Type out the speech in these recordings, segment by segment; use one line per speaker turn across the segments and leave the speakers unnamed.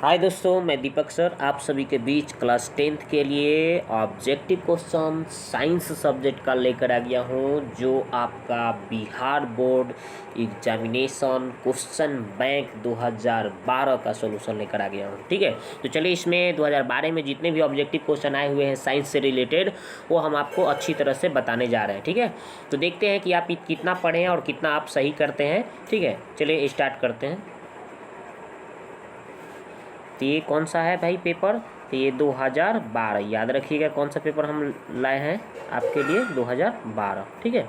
हाय दोस्तों, मैं दीपक सर आप सभी के बीच क्लास 10th के लिए ऑब्जेक्टिव क्वेश्चन साइंस सब्जेक्ट का लेकर आ गया हूँ, जो आपका Bihar board examination question bank 2012 का सॉल्यूशन लेकर आ गया हूँ। ठीक है, तो चलिए इसमें 2012 में जितने भी ऑब्जेक्टिव क्वेश्चन आए हुए हैं साइंस से रिलेटेड वो हम आपको अच्छी तरह से बताने जा रहे हैं। ठीक है, तो देखते हैं कि आप कितना पढ़े हैं और कितना आप सही करते हैं। ठीक है, चलिए स्टार्ट करते हैं। तो ये कौन सा है भाई पेपर? तो ये 2012, याद रखिएगा कौन सा पेपर हम लाए हैं आपके लिए, 2012। ठीक है,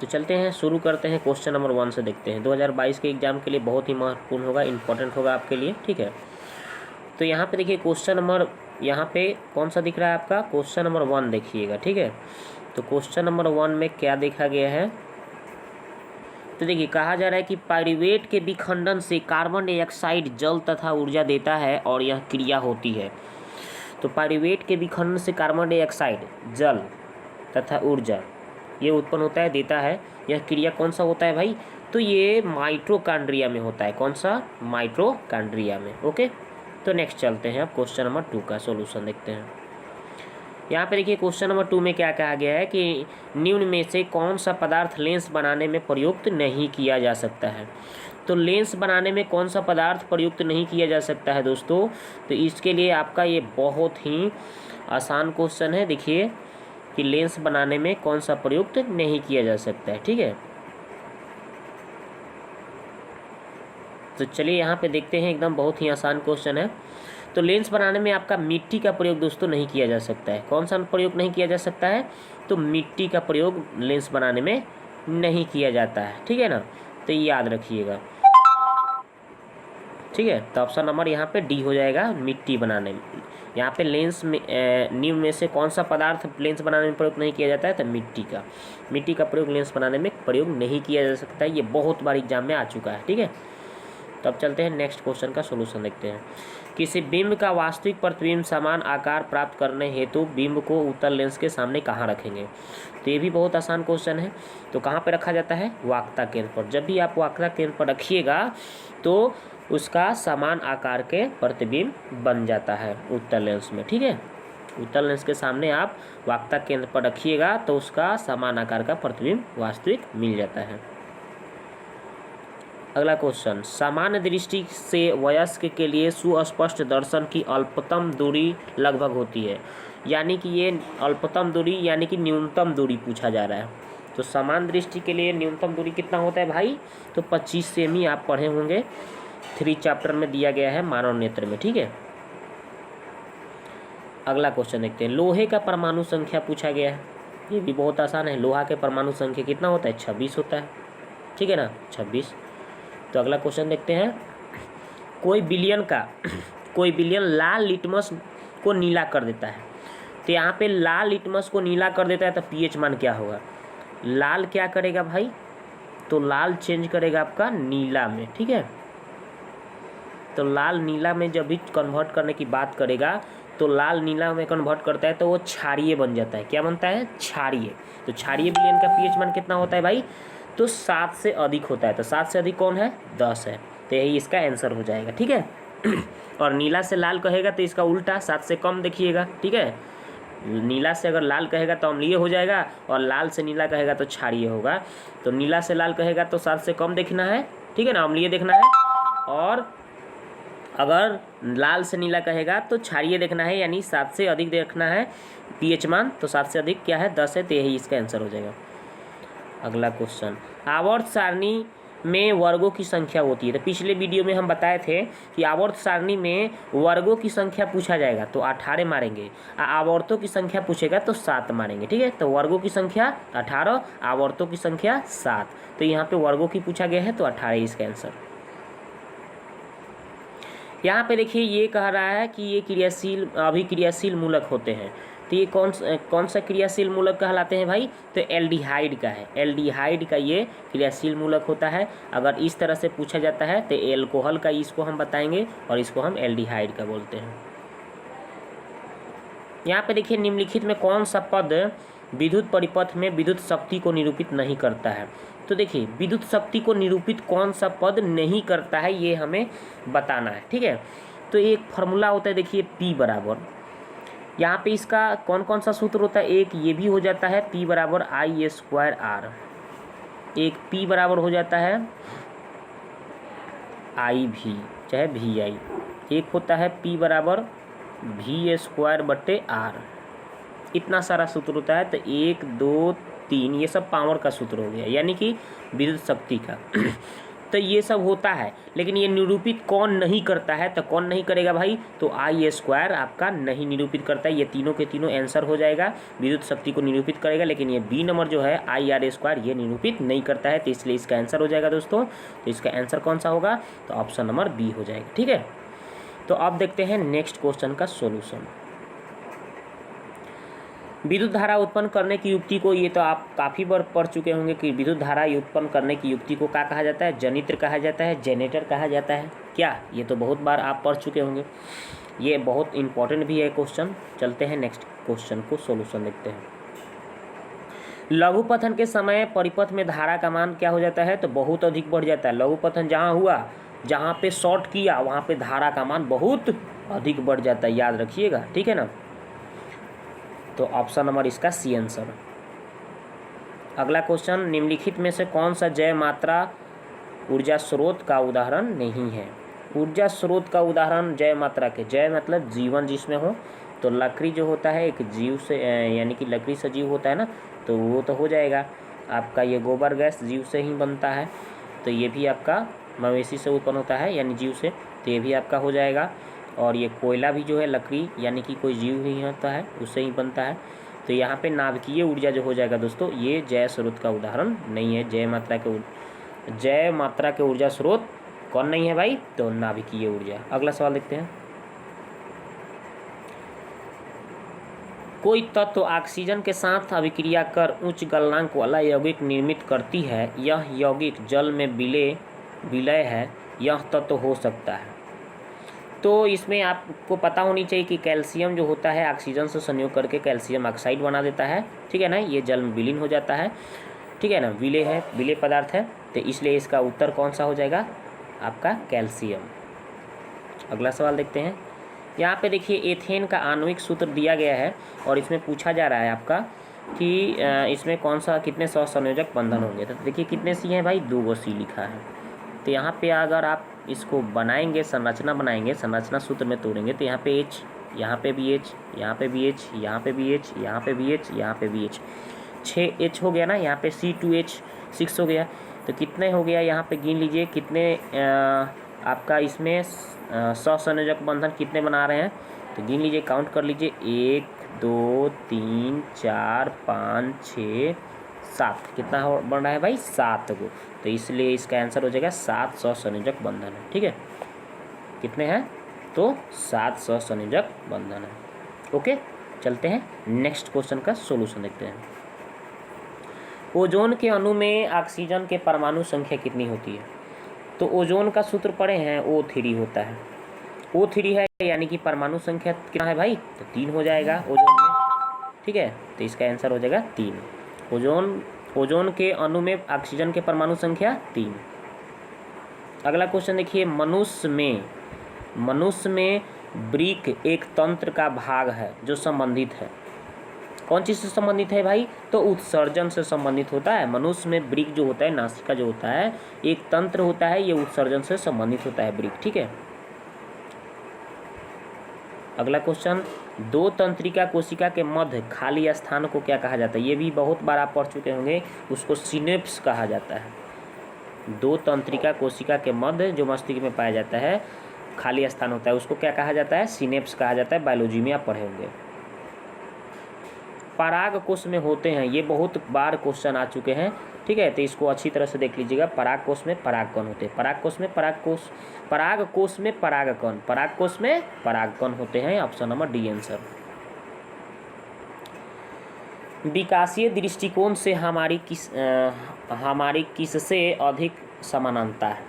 तो चलते हैं, शुरू करते हैं। क्वेश्चन नंबर 1 से देखते हैं। 2022 के एग्जाम के लिए बहुत ही महत्वपूर्ण होगा, इम्पोर्टेंट होगा आपके लिए। ठीक है, तो यहाँ पे देखिए क्वेश्चन नंबर, यहाँ पे कौन सा दिख रहा है आपका? क्वेश्चन नंबर 1 देखिएगा। ठीक है, तो क्वेश्चन नंबर 1 में क्या देखा गया है? तो देखिए कहा जा रहा है कि पाइरूवेट के विखंडन से कार्बन डाइऑक्साइड जल तथा ऊर्जा देता है और यह क्रिया होती है। तो पाइरूवेट के विखंडन से कार्बन डाइऑक्साइड जल तथा ऊर्जा ये उत्पन्न होता है, देता है। यह क्रिया कौन सा होता है भाई? तो ये माइटोकॉन्ड्रिया में होता है। कौन सा? माइटोकॉन्ड्रिया में। ओके, तो नेक्स्ट चलते हैं, अब क्वेश्चन नंबर 2 का सॉल्यूशन देखते हैं। यहाँ पे देखिए क्वेश्चन नंबर 2 में क्या कहा गया है कि निम्न में से कौन सा पदार्थ लेंस बनाने में प्रयुक्त नहीं किया जा सकता है। तो लेंस बनाने में कौन सा पदार्थ प्रयुक्त नहीं किया जा सकता है दोस्तों? तो इसके लिए आपका ये बहुत ही आसान क्वेश्चन है। देखिए कि लेंस बनाने में कौन सा प्रयुक्त नहीं किया जा सकता है। ठीक है, तो चलिए यहाँ पे देखते हैं, एकदम बहुत ही आसान क्वेश्चन है। तो लेंस बनाने में आपका मिट्टी का प्रयोग दोस्तों नहीं किया जा सकता है। कौन सा प्रयोग नहीं किया जा सकता है? तो मिट्टी का प्रयोग लेंस बनाने में नहीं किया जाता है। ठीक है ना, तो ये याद रखिएगा। ठीक है, तो ऑप्शन नंबर यहाँ पे डी हो जाएगा, मिट्टी बनाने में। यहाँ पे लेंस में निम्न में से कौन सा पदार्थ लेंस बनाने में प्रयोग नहीं किया जाता है? तो मिट्टी का प्रयोग लेंस बनाने में प्रयोग नहीं किया जा सकता है। ये बहुत बार एग्जाम में आ चुका है। ठीक है, तो अब चलते हैं नेक्स्ट क्वेश्चन का सॉल्यूशन देखते हैं। किसी बिंब का वास्तविक प्रतिबिंब समान आकार प्राप्त करने हेतु बिंब को उत्तल लेंस के सामने कहाँ रखेंगे? तो ये भी बहुत आसान क्वेश्चन है। तो कहाँ पर रखा जाता है? वक्रता केंद्र पर। जब भी आप वक्रता केंद्र पर रखिएगा तो उसका समान आकार के प्रतिबिंब बन जाता है उत्तल लेंस में। ठीक है, उत्तल लेंस के सामने आप वक्रता केंद्र पर रखिएगा तो उसका समान आकार का प्रतिबिंब वास्तविक मिल जाता है। अगला क्वेश्चन, सामान्य दृष्टि से वयस्क के लिए सुस्पष्ट दर्शन की अल्पतम दूरी लगभग होती है। यानी कि ये अल्पतम दूरी यानी कि न्यूनतम दूरी पूछा जा रहा है। तो सामान्य दृष्टि के लिए न्यूनतम दूरी कितना होता है भाई? तो 25 सेमी आप पढ़े होंगे, 3 चैप्टर में दिया गया है मानव नेत्र में। ठीक है, अगला क्वेश्चन देखते हैं। लोहे का परमाणु संख्या पूछा गया है, ये भी बहुत आसान है। लोहा के परमाणु संख्या कितना होता है? 26 होता है। ठीक है ना, 26। तो अगला क्वेश्चन देखते हैं। कोई बिलियन लाल लिटमस को नीला कर देता है। तो यहाँ पे लाल लिटमस को नीला कर देता है तो पीएच मान क्या होगा? लाल क्या करेगा भाई? तो लाल चेंज करेगा आपका नीला में। ठीक है, तो लाल नीला में जब भी कन्वर्ट करने की बात करेगा तो लाल नीला में कन्वर्ट करता है तो वो क्षारीय बन जाता है। क्या बनता है? क्षारीय। तो क्षारीय विलयन का पीएच मान कितना होता है भाई? तो 7 से अधिक होता है। तो 7 से अधिक कौन है? 10 है। तो यही इसका आंसर हो जाएगा। ठीक है, और नीला से लाल कहेगा तो इसका उल्टा 7 से कम देखिएगा। ठीक है, नीला से अगर लाल कहेगा तो अम्लीय हो जाएगा और लाल से नीला कहेगा तो क्षारीय होगा। तो नीला से लाल कहेगा तो 7 से कम देखना है। ठीक है ना, अम्लीय देखना है। और अगर लाल से नीला कहेगा तो क्षारीय देखना है, यानी 7 से अधिक देखना है पीएच मान। तो 7 से अधिक क्या है? 10 है। तो यही इसका आंसर हो जाएगा। अगला क्वेश्चन, आवर्त सारणी में वर्गों की संख्या होती है। तो पिछले वीडियो में हम बताए थे कि आवर्त सारणी में वर्गों की संख्या पूछा जाएगा तो 18 मारेंगे, आवर्तों की संख्या पूछेगा तो 7 मारेंगे। ठीक है, तो वर्गों की संख्या 18, आवर्तों की संख्या 7। तो यहाँ पे वर्गों की पूछा गया है तो 18 इसका आंसर। यहाँ पे देखिए ये कह रहा है कि ये अभिक्रियाशील मूलक होते हैं। तो ये कौन सा क्रियाशील मूलक कहलाते हैं भाई? तो एल्डिहाइड का है। एल्डिहाइड का ये क्रियाशील मूलक होता है। अगर इस तरह से पूछा जाता है तो एल्कोहल का इसको हम बताएंगे और इसको हम एल्डिहाइड का बोलते हैं। यहाँ पे देखिए निम्नलिखित में कौन सा पद विद्युत परिपथ में विद्युत शक्ति को निरूपित नहीं करता है। तो देखिए विद्युत शक्ति को निरूपित कौन सा पद नहीं करता है ये हमें बताना है, ठीक है। तो एक फार्मूला होता है, देखिए P बराबर, यहाँ पे इसका कौन कौन सा सूत्र होता है, एक ये भी हो जाता है P बराबर I स्क्वायर R, एक P बराबर हो जाता है I भी चाहे VI, एक होता है P बराबर V स्क्वायर बटे R, इतना सारा सूत्र होता है। तो 1 2 3 ये सब पावर का सूत्र हो गया, यानी कि विद्युत शक्ति का तो ये सब होता है, लेकिन ये निरूपित कौन नहीं करता है, तो कौन नहीं करेगा भाई, तो I स्क्वायर आपका नहीं निरूपित करता है। ये तीनों के तीनों आंसर हो जाएगा, विद्युत शक्ति को निरूपित करेगा, लेकिन ये बी नंबर जो है IR स्क्वायर ये निरूपित नहीं करता है, तो इसलिए इसका आंसर हो जाएगा दोस्तों। तो इसका आंसर कौन सा होगा, तो ऑप्शन नंबर बी हो जाएगा, ठीक है। तो अब देखते हैं नेक्स्ट क्वेश्चन का सोल्यूशन। विद्युत धारा उत्पन्न करने की युक्ति को, ये तो आप काफ़ी बार पढ़ चुके होंगे कि विद्युत धारा उत्पन्न करने की युक्ति को क्या कहा जाता है, जनित्र कहा जाता है, जनरेटर कहा जाता है क्या, ये तो बहुत बार आप पढ़ चुके होंगे, ये बहुत इंपॉर्टेंट भी है क्वेश्चन। चलते हैं नेक्स्ट क्वेश्चन को सोल्यूशन देखते हैं। लघुपथन के समय परिपथ में धारा का मान क्या हो जाता है, तो बहुत अधिक बढ़ जाता है। लघुपथन जहाँ हुआ, जहाँ पे शॉर्ट किया वहाँ पे धारा का मान बहुत अधिक बढ़ जाता है, याद रखिएगा, ठीक है ना। तो ऑप्शन नंबर इसका सी आंसर। अगला क्वेश्चन, निम्नलिखित में से कौन सा जय मात्रा ऊर्जा स्रोत का उदाहरण नहीं है। ऊर्जा स्रोत का उदाहरण जय मात्रा के, जय मतलब जीवन जिसमें हो, तो लकड़ी जो होता है एक जीव से यानी कि लकड़ी से जीव होता है ना, तो वो तो हो जाएगा आपका। ये गोबर गैस जीव से ही बनता है, तो ये भी आपका मवेशी से उत्पन्न होता है यानी जीव से, तो ये भी आपका हो जाएगा। और ये कोयला भी जो है लकड़ी यानी कि कोई जीव ही होता है उससे ही बनता है। तो यहाँ पे नाभिकीय ऊर्जा जो हो जाएगा दोस्तों, ये जय स्रोत का उदाहरण नहीं है। जय मात्रा के ऊर्जा स्रोत कौन नहीं है भाई, तो नाभिकीय ऊर्जा। अगला सवाल देखते हैं। कोई तत्व ऑक्सीजन के साथ अभिक्रिया कर उच्च गलनांक वाला यौगिक निर्मित करती है, यह यौगिक जल में विलय है, यह तत्व हो सकता है। तो इसमें आपको पता होनी चाहिए कि कैल्शियम जो होता है ऑक्सीजन से संयोग करके कैल्शियम ऑक्साइड बना देता है, ठीक है ना, ये जल में विलीन हो जाता है, ठीक है ना, विलेय पदार्थ है, तो इसलिए इसका उत्तर कौन सा हो जाएगा आपका कैल्शियम। अगला सवाल देखते हैं। यहाँ पे देखिए एथेन का आणविक सूत्र दिया गया है और इसमें पूछा जा रहा है आपका कि इसमें कौन सा कितने सहसंयोजक बंधन होंगे। तो देखिए कितने सी हैं भाई, 2 सी लिखा है। तो यहाँ पे अगर आप इसको बनाएंगे, संरचना बनाएंगे, संरचना सूत्र में तोड़ेंगे, तो यहाँ पे H, यहाँ पे भी H, यहाँ पे भी H, यहाँ पे भी H, यहाँ पे भी H, यहाँ पे भी H, 6 H हो गया ना। यहाँ पे C2H 6 हो गया। तो कितने हो गया यहाँ पे गिन लीजिए, कितने आपका इसमें सहसंयोजक बंधन कितने बना रहे हैं, तो गिन लीजिए, काउंट कर लीजिए, 1 2 3 4 5 6 7, कितना बन रहा है भाई, 7 गो। तो इसलिए इसका आंसर हो जाएगा 7 सहसंयोजक बंधन है, ठीक है। कितने हैं, तो 7 सहसंयोजक बंधन है। ओके, चलते हैं नेक्स्ट क्वेश्चन का सोल्यूशन देखते हैं। ओजोन के अणु में ऑक्सीजन के परमाणु संख्या कितनी होती है। तो ओजोन का सूत्र पढ़े हैं, O3 होता है। O3 है यानी कि परमाणु संख्या कितना है भाई, तो 3 हो जाएगा ओजोन में, ठीक है। तो इसका आंसर हो जाएगा 3। ओजोन के अणु में ऑक्सीजन के परमाणु संख्या 3। अगला क्वेश्चन देखिए, मनुष्य में वृक्क एक तंत्र का भाग है जो संबंधित है। कौन चीज़ से संबंधित है भाई, तो उत्सर्जन से संबंधित होता है। मनुष्य में वृक्क जो होता है, नासिका जो होता है, एक तंत्र होता है, ये उत्सर्जन से संबंधित होता है वृक्क, ठीक है। अगला क्वेश्चन, 2 तंत्रिका कोशिका के मध्य खाली स्थान को क्या कहा जाता है। ये भी बहुत बार आप पढ़ चुके होंगे, उसको सिनेप्स कहा जाता है। 2 तंत्रिका कोशिका के मध्य जो मस्तिष्क में पाया जाता है, खाली स्थान होता है, उसको क्या कहा जाता है, सिनेप्स कहा जाता है। बायोलॉजी में आप पढ़े होंगे। पराग कोश में होते हैं, ये बहुत बार क्वेश्चन आ चुके हैं, ठीक है। तो इसको अच्छी तरह से देख लीजिएगा। पराग कोश में परागकण होते हैं, पराग कोश में परागकण होते हैं। Option number D answer. विकासीय दृष्टिकोण से हमारी किससे अधिक समानता है।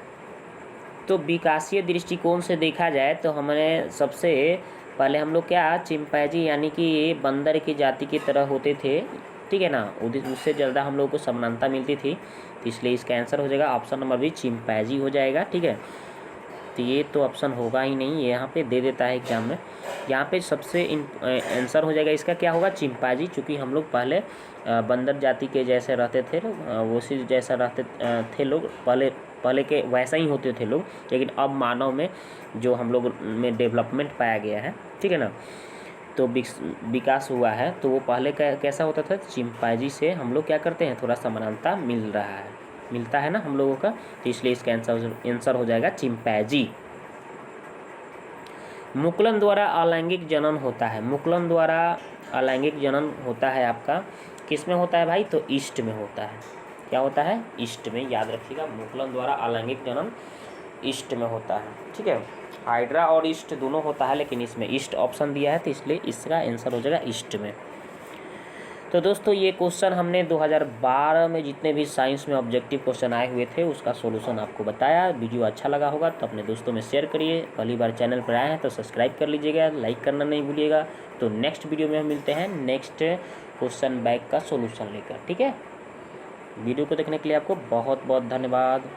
तो विकासीय दृष्टिकोण से देखा जाए तो हमें सबसे पहले हम लोग क्या चिंपैंजी यानी कि बंदर की जाति की तरह होते थे, ठीक है ना, उससे ज़्यादा हम लोगों को समानता मिलती थी, तो इसलिए इसका आंसर हो जाएगा ऑप्शन नंबर बी चिंपैंजी हो जाएगा। ठीक है, तो ये तो ऑप्शन होगा ही नहीं, ये यहाँ पे दे देता है एग्जाम में। यहाँ पे सबसे आंसर हो जाएगा इसका क्या होगा, चिंपैंजी, चूँकि हम लोग पहले बंदर जाति के जैसे रहते थे लोग, उसी जैसा रहते थे लोग पहले के वैसा ही होते थे लोग, लेकिन अब मानव में जो हम लोग में डेवलपमेंट पाया गया है, ठीक है ना, तो विकास हुआ है, तो वो पहले कैसा होता था, चिंपैंजी से हम लोग क्या करते हैं, थोड़ा समानता मिलता है ना हम लोगों का, तो इसलिए इसका आंसर हो जाएगा चिंपैंजी। मुकुलन द्वारा अलैंगिक जनन होता है, मुकुलन द्वारा अलैंगिक जनन होता है आपका किस में होता है भाई, तो ईस्ट में होता है। क्या होता है, ईस्ट में, याद रखिएगा, मुकुलन द्वारा अलैंगिक जनन ईस्ट में होता है। ठीक है, हाइड्रा और ईस्ट दोनों होता है, लेकिन इसमें ईस्ट ऑप्शन दिया है, तो इसलिए इसका आंसर हो जाएगा ईस्ट में। तो दोस्तों ये क्वेश्चन हमने 2012 में जितने भी साइंस में ऑब्जेक्टिव क्वेश्चन आए हुए थे उसका सॉल्यूशन आपको बताया। वीडियो अच्छा लगा होगा तो अपने दोस्तों में शेयर करिए, पहली बार चैनल पर आए हैं तो सब्सक्राइब कर लीजिएगा, लाइक करना नहीं भूलिएगा। तो नेक्स्ट वीडियो में हम मिलते हैं नेक्स्ट क्वेश्चन बैंक का सॉल्यूशन लेकर। ठीक है, वीडियो को देखने के लिए आपको बहुत बहुत धन्यवाद।